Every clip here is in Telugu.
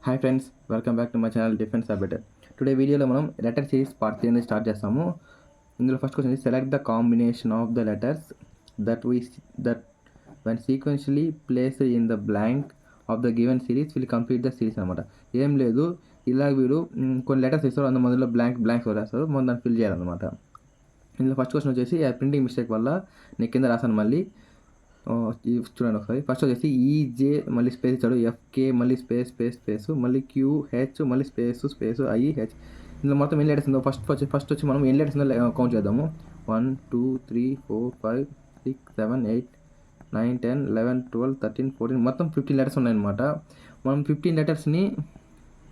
Hi friends, welcome back to my channel defence abetter. Today వీడియోలో మనం లెటర్ సిరీస్ పార్ట్ 3 అనేది స్టార్ట్ చేస్తాము. ఇందులో first question select the combination of the letters that when sequentially placed in the blank of the given series will complete the series అనమాట. ఏం లేదు, ఇలా వీడు కొన్ని లెటర్స్ ఇస్తారు, అందులో మొదలు బ్లాంక్స్ వదిలేస్తారు, మనం దాన్ని ఫిల్ చేయాలన్నమాట. ఇందులో ఫస్ట్ క్వశ్చన్ వచ్చేసి ప్రింటింగ్ మిస్టేక్ వల్ల నేను కింద రాశాను. మళ్ళీ చూడండి ఒకసారి. ఫస్ట్ వచ్చేసి ఈజే మళ్ళీ స్పేస్ ఇచ్చాడు, ఎఫ్కే మళ్ళీ స్పేస్ మళ్ళీ క్యూహెచ్ మళ్ళీ స్పేస్ ఐహెచ్. ఇందులో మొత్తం ఎన్ని లెటర్స్ ఉందో ఫస్ట్ వచ్చి మనం ఎన్ని లెటర్స్ ఉందో కౌంట్ చేద్దాము. 1 2 3 4 5 6 7 8 9 10 11 12 13 14 మొత్తం 15 లెటర్స్ ఉన్నాయన్నమాట. మనం 15 లెటర్స్ని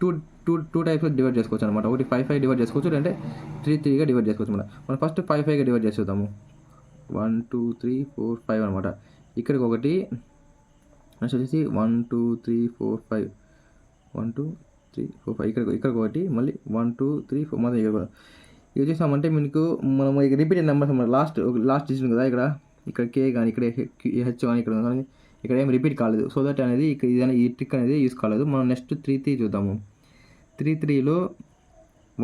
టూ టైప్స్ డివైడ్ చేసుకోవచ్చు అనమాట. ఒకటి 5 డివైడ్ చేసుకోవచ్చు, లేదంటే 3 డివైడ్ చేసుకోవచ్చు అనమాట. మనం ఫస్ట్ 5 డివైడ్ చేసేద్దాము. 1 2 3 4 5 అనమాట. ఇక్కడికి ఒకటి, నెక్స్ట్ వచ్చేసి 1 2 3 4 5 1 2 3 4 5 ఇక్కడికి ఒకటి, మళ్ళీ 1 2 3 4 మొత్తం ఇక్కడ. ఇది చూసామంటే మీకు మనం ఇక రిపీటెడ్ నెంబర్స్ అన్నమాట. లాస్ట్ డిజిట్ కదా, ఇక్కడ కే కానీ ఇక్కడ హెచ్ కానీ ఇక్కడ ఏం రిపీట్ కాలేదు. సో దట్ అనేది ఇక్కడ ఈ ట్రిక్ అనేది యూస్ కాలేదు. మనం నెక్స్ట్ 3 చూద్దాము. 3లో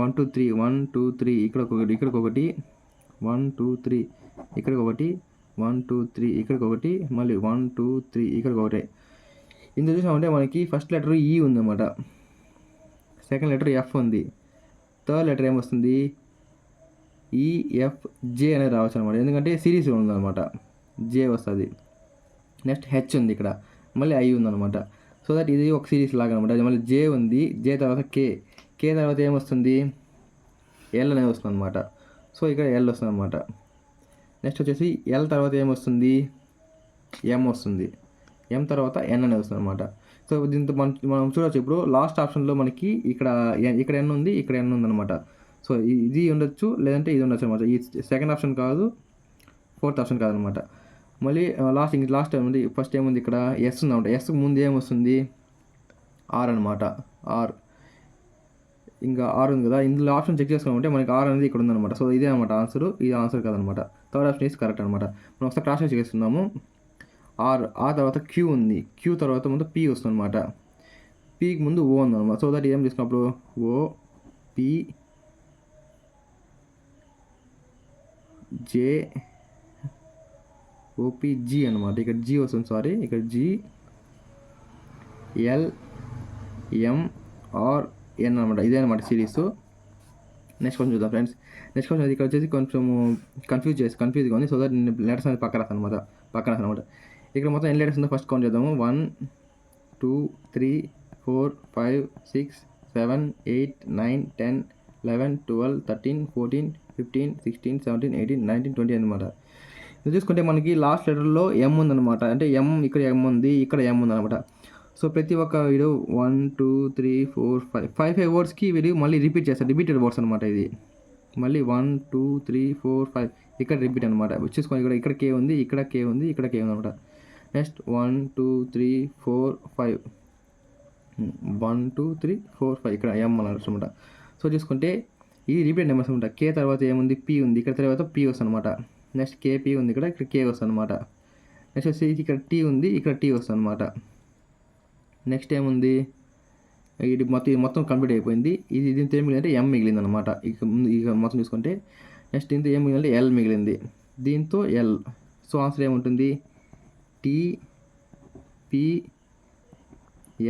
1 2 3 1 2 3 ఇక్కడికి ఒకటి 1 2 3 ఇక్కడికి ఒకటి 1 2 3 ఇక్కడికి ఒకటి, మళ్ళీ 1 2 3 ఇక్కడికి ఒకటి. ఇందులో చూసామంటే మనకి ఫస్ట్ లెటర్ ఈ ఉందన్నమాట, సెకండ్ లెటర్ ఎఫ్ ఉంది, థర్డ్ లెటర్ ఏమొస్తుంది ఈఎఫ్జే అనేది రావచ్చు అనమాట. ఎందుకంటే సిరీస్ ఉందన్నమాట, జే వస్తుంది. నెక్స్ట్ హెచ్ ఉంది ఇక్కడ, మళ్ళీ ఐ ఉందన్నమాట. సో దట్ ఇది ఒక సిరీస్ లాగా అనమాట. మళ్ళీ జే ఉంది, జే తర్వాత కే తర్వాత ఏమొస్తుంది ఎల్ అనేది వస్తుంది అనమాట. సో ఇక్కడ ఎల్ వస్తుంది అనమాట. నెక్స్ట్ వచ్చేసి ఎల్ తర్వాత ఏమొస్తుంది ఎం వస్తుంది, ఎం తర్వాత ఎన్ అనేది వస్తుంది అనమాట. సో దీంతో మనం చూడవచ్చు. ఇప్పుడు లాస్ట్ ఆప్షన్లో మనకి ఇక్కడ ఎన్ ఉంది, ఇక్కడ ఎన్ ఉందన్నమాట. సో ఇది ఉండొచ్చు, లేదంటే ఇది ఉండొచ్చు అనమాట. ఈ సెకండ్ ఆప్షన్ కాదు, ఫోర్త్ ఆప్షన్ కాదనమాట. మళ్ళీ లాస్ట్ ఏముంది, ఫస్ట్ ఏముంది ఇక్కడ ఎస్ ఉందన్నమాట. ఎస్ ముందు ఏమొస్తుంది ఆర్ అనమాట. ఇంకా ఆర్ ఉంది కదా. ఇందులో ఆప్షన్ చెక్ చేసుకోమంటే మనకి ఆర్ అనేది ఇక్కడ ఉందన్నమాట. సో ఇదే అనమాట ఆన్సర్, ఇది ఆన్సర్ కాదనమాట. థర్డ్ ఆప్షన్ ఈజ్ కరెక్ట్ అనమాట. మనం ఒకసారి క్రాస్ చెక్ చేస్తున్నాము. ఆర్ తర్వాత క్యూ ఉంది, క్యూ తర్వాత ముందు పీ వస్తుంది అనమాట. పీకి ముందు ఓ ఉందన్నమాట. సో దట్ ఏం తీసుకున్నప్పుడు ఓ పీ జే ఓపీజీ అనమాట. ఇక్కడ జీ వస్తుంది, సారీ, ఇక్కడ జీ ఎల్ ఎం ఆర్ ఎన్ అనమాట. ఇదే అనమాట సిరీస్. నెక్స్ట్ క్వశ్చన్ చూద్దాం ఫ్రెండ్స్. నెక్స్ట్ క్వశ్చన్ ఇక్కడ వచ్చేసి కొంచెం కన్ఫ్యూజ్గా ఉంది. సో దట్ నేను లెటర్స్ అనేది పక్కన రాస్తాను అనమాట. ఇక్కడ మొత్తం ఎన్ని లెటర్స్ ఉందో ఫస్ట్ కౌంట్ చేద్దాము. 1 2 3 4 5 6 7 8 9 10 11 12 13 14 15 16 17 18 19 20 అనమాట. ఇది చూసుకుంటే మనకి లాస్ట్ లెటర్లో ఎం ఉందన్నమాట. అంటే ఇక్కడ ఎం ఉంది, ఇక్కడ ఎం ఉందన్నమాట. సో ప్రతి ఒక్క వీడియో 1 2 3 4 5 వర్డ్స్కి వీడియో మళ్ళీ రిపీట్ చేస్తారు, రిపీటెడ్ వర్డ్స్ అనమాట. ఇది మళ్ళీ 1 2 3 4 5 ఇక్కడ రిపీట్ అనమాట. చూసుకొని ఇక్కడ కే ఉంది, ఇక్కడ కే ఉంది, ఇక్కడ కే ఉంది అనమాట. నెక్స్ట్ 1 2 3 4 5 1 2 3 4 5 ఇక్కడ ఎం అనమాట. సో చూసుకుంటే ఇది రిపీట్ నెంబర్స్ అనమాట. కే తర్వాత ఏముంది పీ ఉంది, ఇక్కడ తర్వాత పీ వస్తుంది అనమాట. నెక్స్ట్ కేపీ ఉంది, ఇక్కడ కే వస్తుంది అనమాట. నెక్స్ట్ వచ్చి ఇక్కడ టీ ఉంది, ఇక్కడ టీ వస్తుంది అనమాట. నెక్స్ట్ ఏముంది, ఇది మొత్తం కంప్లీట్ అయిపోయింది. దీంతో ఏం మిగిలిందంటే ఎం మిగిలింది అనమాట. ఇక మొత్తం చూసుకుంటే నెక్స్ట్ దీంతో ఏం మిగిలిందంటే ఎల్ మిగిలింది, దీంతో ఎల్. సో ఆన్సర్ ఏముంటుంది T P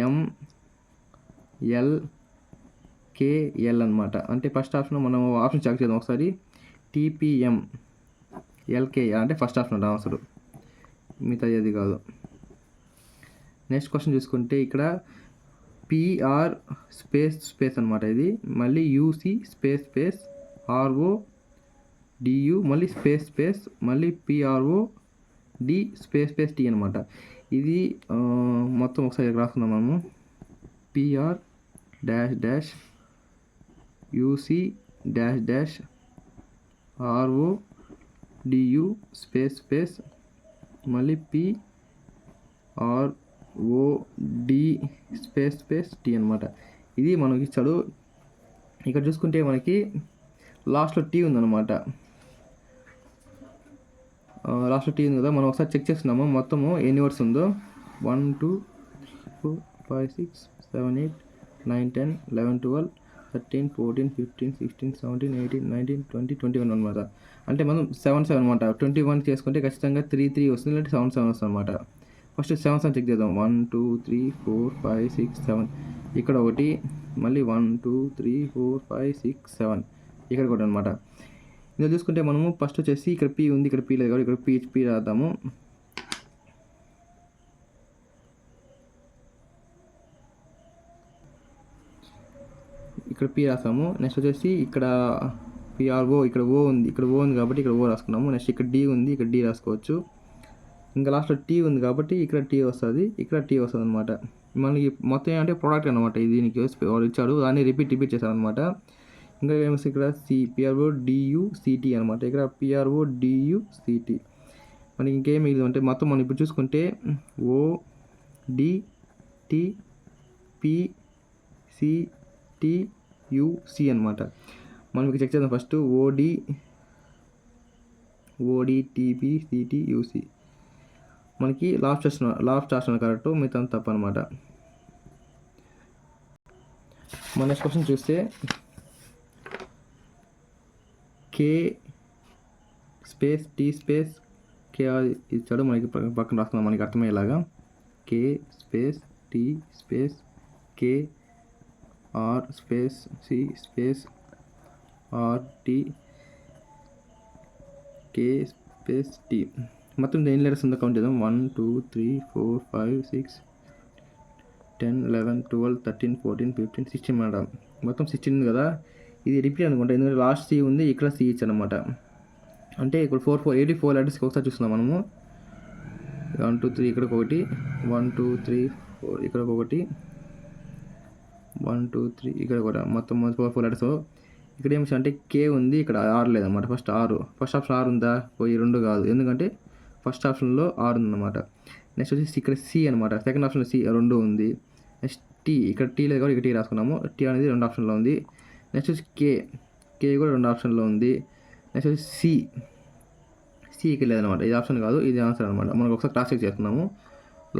M L K L అనమాట. అంటే ఫస్ట్ ఆప్షన్ మనం ఆప్షన్ చెక్ చేద్దాం ఒకసారి. టీపీఎం ఎల్కే అంటే ఫస్ట్ ఆప్షన్ ఆన్సర్, మిగతా ఏది కాదు. నెక్స్ట్ క్వశ్చన్ చూసుకుంటే ఇక్కడ పిఆర్ స్పేస్ అనమాట. ఇది మళ్ళీ యూసి స్పేస్ ఆర్ఓ డియు మళ్ళీ స్పేస్ మళ్ళీ పిఆర్ఓ డి స్పేస్ టీ అనమాట. ఇది మొత్తం ఒకసారి రాసుకుందాం మనము. PR dash you see dash RO DU space మళ్ళీ పిఆర్ఓడి స్పేస్ టీ అనమాట. ఇది మనకి ఇచ్చాడు. ఇక్కడ చూసుకుంటే మనకి లాస్ట్లో టీ ఉందన్నమాట. లాస్ట్లో టీ ఉంది కదా, మనం ఒకసారి చెక్ చేస్తున్నాము మొత్తము ఎన్ని వర్డ్స్ ఉందో. 1 2 4 5 6 7 8 9, 10, 11, 12, 13, 14, 15, 16, 17, 18, 19, 20, 21 అనమాట. అంటే మనం 7 7 అనమాట. 21 చేసుకుంటే ఖచ్చితంగా 3 3 వస్తుంది, లేదంటే 7 7 వస్తుంది అనమాట. ఫస్ట్ 7 7 చెక్ చేద్దాం. 1 2 3 4 5 6 7 ఇక్కడ ఒకటి, మళ్ళీ 1 2 3 4 5 6 7 ఇక్కడ ఒకటి అనమాట. ఇందులో చూసుకుంటే మనము ఫస్ట్ వచ్చేసి ఇక్కడ పీ ఉంది, ఇక్కడ పీ లేదు కాబట్టి ఇక్కడ పీ రాద్దాము. ఇక్కడ పీ రాసాము. నెక్స్ట్ వచ్చేసి ఇక్కడ పిఆర్ఓ, ఇక్కడ ఓ ఉంది, ఇక్కడ ఓ ఉంది కాబట్టి ఇక్కడ ఓ రాసుకున్నాము. నెక్స్ట్ ఇక్కడ డి ఉంది, ఇక్కడ డి రాసుకోవచ్చు. ఇంకా లాస్ట్లో టీ ఉంది కాబట్టి ఇక్కడ టీ వస్తుంది, ఇక్కడ టీ వస్తుంది అనమాట. మనకి మొత్తం ఏంటంటే ప్రోడక్ట్ అనమాట. ఇది దీనికి వాడు ఇచ్చాడు, దాన్ని రిపీట్ చేశారనమాట. ఇంకా ఏమో ఇక్కడ పిఆర్ఓ డియుసిటీ అనమాట. ఇక్కడ పిఆర్ఓ డియుసిటీ. మనకి ఇంకేం ఇది అంటే మొత్తం మనం ఇప్పుడు చూసుకుంటే O D T P C T UC అనమాట. మనం ఇక్కడ చెక్ చేద్దాం. First ODTP CT UC. మనకి లాస్ట్ ఆప్షన్ కరెక్ట్, మిగతా తప్పు అనమాట. మన నెక్స్ట్ క్వశ్చన్ చూస్తే K space T space K ఇచ్చాడు, మనకి పక్కన రాస్తున్నాం మనకి అర్థమయ్యేలాగా. K space T space K R space C space R T K space T. మొత్తం ఎన్ని లెటర్స్ ఉందో కౌంట్ చేద్దాం. 1 2 3 4 5 6 10 11 12 13 14 15 16 అనమాట. మొత్తం 16 ఉంది కదా. ఇది రిపీట్ అనుకుంటా, ఎందుకంటే లాస్ట్ సి ఉంది, ఇక్కడ సి ఇచ్చానమాట. అంటే ఇక్కడ 84 లెటర్స్కి ఒకసారి చూస్తున్నాం మనము. 1 2 3 ఇక్కడ ఒకటి, 1 2 3 4 ఇక్కడ ఒకటి, 1 2 3 ఇక్కడ కూడా, మొత్తం 4 లెటర్స్. ఇక్కడ ఏమి అంటే కే ఉంది, ఇక్కడ ఆర్ లేదన్నమాట. ఫస్ట్ ఆప్షన్ ఆర్ ఉందా? పోయి 2 కాదు, ఎందుకంటే ఫస్ట్ ఆప్షన్లో ఆర్ ఉందన్నమాట. నెక్స్ట్ వచ్చేసి ఇక్కడ సి అనమాట. సెకండ్ ఆప్షన్లో సి 2 ఉంది. నెక్స్ట్ టీ, ఇక్కడ టీ లేదు కాబట్టి ఇక్కడ టీ రాసుకున్నాము. టీ అనేది 2 ఆప్షన్లో ఉంది. నెక్స్ట్ వచ్చి కే కూడా 2 ఆప్షన్లో ఉంది. నెక్స్ట్ వచ్చి సి ఇక్కడ లేదనమాట. ఇది ఆప్షన్ కాదు, ఇది ఆన్సర్ అనమాట. మనకు ఒకసారి క్రాస్ చెక్ చేస్తున్నాము.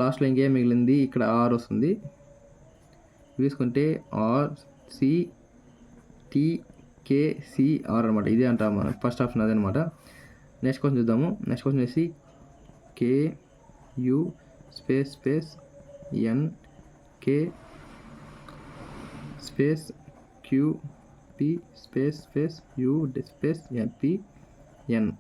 లాస్ట్లో ఇంకేం మిగిలింది, ఇక్కడ ఆర్ వస్తుంది. తీసుకుంటే R C T K C R అనమాట. ఇదే అంటాం, ఫస్ట్ ఆప్షన్ అదే అనమాట. నెక్స్ట్ క్వశ్చన్ చూద్దాము. నెక్స్ట్ క్వశ్చన్ వచ్చేసి K U space space N K space Q P space space U space N P N.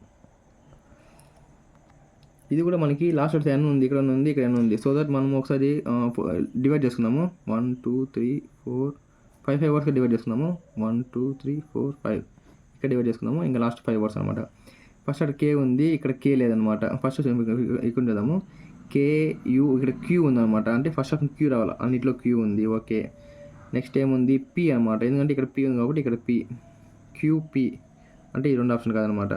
ఇది కూడా మనకి లాస్ట్ ఎన్ ఉంది, ఇక్కడ ఉంది, ఇక్కడ ఎన్ ఉంది. సో దట్ మనం ఒకసారి డివైడ్ చేసుకున్నాము. 1 2 3 4 5 వర్డ్స్గా డివైడ్ చేసుకున్నాము. 1 2 3 4 5 ఇక్కడ డివైడ్ చేసుకున్నాము. ఇంకా లాస్ట్ 5 వర్డ్స్ అనమాట. ఫస్ట్ అక్కడ కే ఉంది, ఇక్కడ కే లేదనమాట. ఫస్ట్ ఇక్కడ చేద్దాము. కే యూ, ఇక్కడ క్యూ ఉందన్నమాట. అంటే ఫస్ట్ ఆప్షన్ క్యూ రావాలి, అన్నింటిలో క్యూ ఉంది, ఓకే. నెక్స్ట్ ఏముంది పి అనమాట, ఎందుకంటే ఇక్కడ పి ఉంది కాబట్టి ఇక్కడ పి క్యూపి అంటే ఈ 2 ఆప్షన్ కాదనమాట.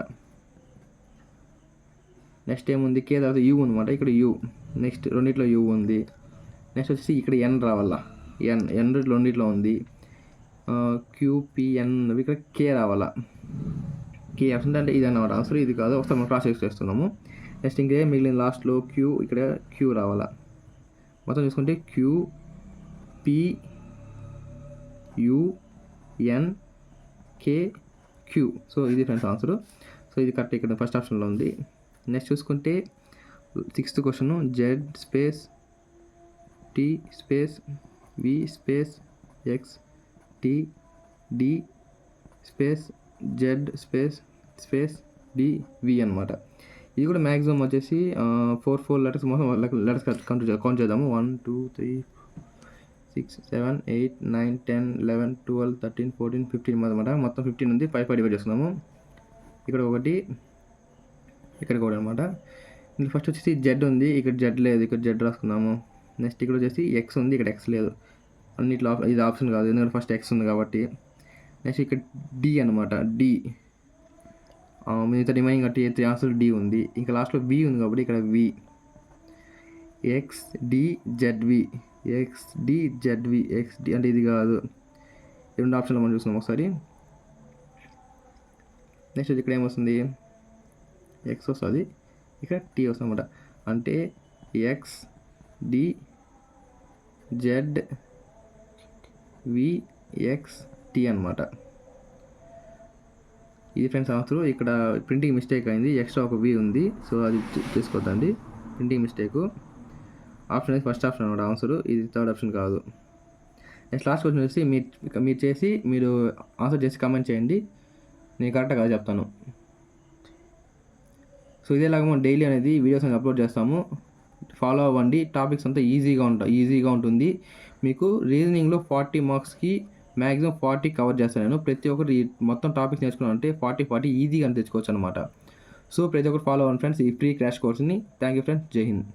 నెక్స్ట్ ఏముంది కే తర్వాత యూ అనమాట, ఇక్కడ యూ. నెక్స్ట్ రెండిట్లో యూ ఉంది. నెక్స్ట్ వచ్చేసి ఇక్కడ ఎన్ రావాలా, ఎన్ రెండిట్లో ఉంది. క్యూపిఎన్ ఇక్కడ కే రావాలా. కే ఆప్షన్ అంటే ఇది అన్నమాట ఆన్సర్, ఇది కాదు. ఒకసారి మనం క్రాస్ చెక్ చేస్తున్నాము. నెక్స్ట్ ఇంకే మిగిలిన లాస్ట్లో క్యూ, ఇక్కడ క్యూ రావాలా. మొత్తం చూసుకుంటే Q P UN K Q. So ఇది ఫ్రెండ్స్ ఆన్సర్. సో ఇది కరెక్ట్, ఇక్కడ ఫస్ట్ ఆప్షన్లో ఉంది. నెక్స్ట్ చూసుకుంటే 6th question Z space T space V space X T D space Z space D V అనమాట. ఇది కూడా మ్యాక్సిమం వచ్చేసి 4 లెటర్స్ మొత్తం లెటర్స్ కౌంట్ చేద్దాము. 1 2 3 6 7 8 9 10 11 12 13 14 15 అనమాట. మొత్తం 15 ఉంది. 5 డివైడ్ చేస్తున్నాము. ఇక్కడ ఒకటి, ఇక్కడ కూడా అనమాట. ఇందులో ఫస్ట్ వచ్చేసి జెడ్ ఉంది, ఇక్కడ జెడ్ లేదు, ఇక్కడ జెడ్ రాసుకున్నాము. నెక్స్ట్ ఇక్కడ వచ్చేసి ఎక్స్ ఉంది, ఇక్కడ ఎక్స్ లేదు. అన్నిట్లో ఇది ఆప్షన్ కాదు, ఎందుకంటే ఫస్ట్ ఎక్స్ ఉంది కాబట్టి. నెక్స్ట్ ఇక్కడ డి అనమాట, డి. మిగతా రిమైనింగ్ అంటే 3 ఆన్సర్ డి ఉంది. ఇంకా లాస్ట్లో వి ఉంది కాబట్టి ఇక్కడ వి. X D జెడ్వి, X D జెడ్వి, X D అంటే ఇది కాదు. 2 ఆప్షన్లు మనం చూస్తున్నాం ఒకసారి. నెక్స్ట్ ఇక్కడ ఏమొస్తుంది, ఎక్స్ వస్తుంది, ఇక్కడ టీ వస్తుంది అనమాట. అంటే ఎక్స్ డి జెడ్ విఎక్స్టీ అనమాట. ఇది ఫ్రెండ్స్ ఆన్సర్. ఇక్కడ ప్రింటింగ్ మిస్టేక్ అయింది, ఎక్స్ట్రా ఒక వి ఉంది, సో అది తీసుకోవద్దండి, ప్రింటింగ్ మిస్టేకు. ఆప్షన్ అయితే ఫస్ట్ ఆప్షన్ అనమాట ఆన్సర్, ఇది థర్డ్ ఆప్షన్ కాదు. నెక్స్ట్ లాస్ట్ క్వశ్చన్ వచ్చి మీరు ఆన్సర్ చేసి కామెంట్ చేయండి, నేను కరెక్ట్గా కాదు చెప్తాను. సో ఇదేలాగా మనం డైలీ అనేది వీడియోస్ అనేది అప్లోడ్ చేస్తాము, ఫాలో అవ్వండి. టాపిక్స్ అంతా ఈజీగా ఉంటుంది. మీకు రీజనింగ్లో 40 మార్క్స్కి మ్యాక్సిమం 40 కవర్ చేస్తాను నేను. ప్రతి ఒక్కరు మొత్తం టాపిక్స్ నేర్చుకున్నానంటే 40 ఈజీగా తెచ్చుకోవచ్చు అనమాట. సో ప్రతి ఒక్కరు ఫాలో అవ్వండి ఫ్రెండ్స్ ఈ ఫ్రీ క్రాష్ కోర్స్ని. థ్యాంక్ యూ ఫ్రెండ్స్, జై హింద్.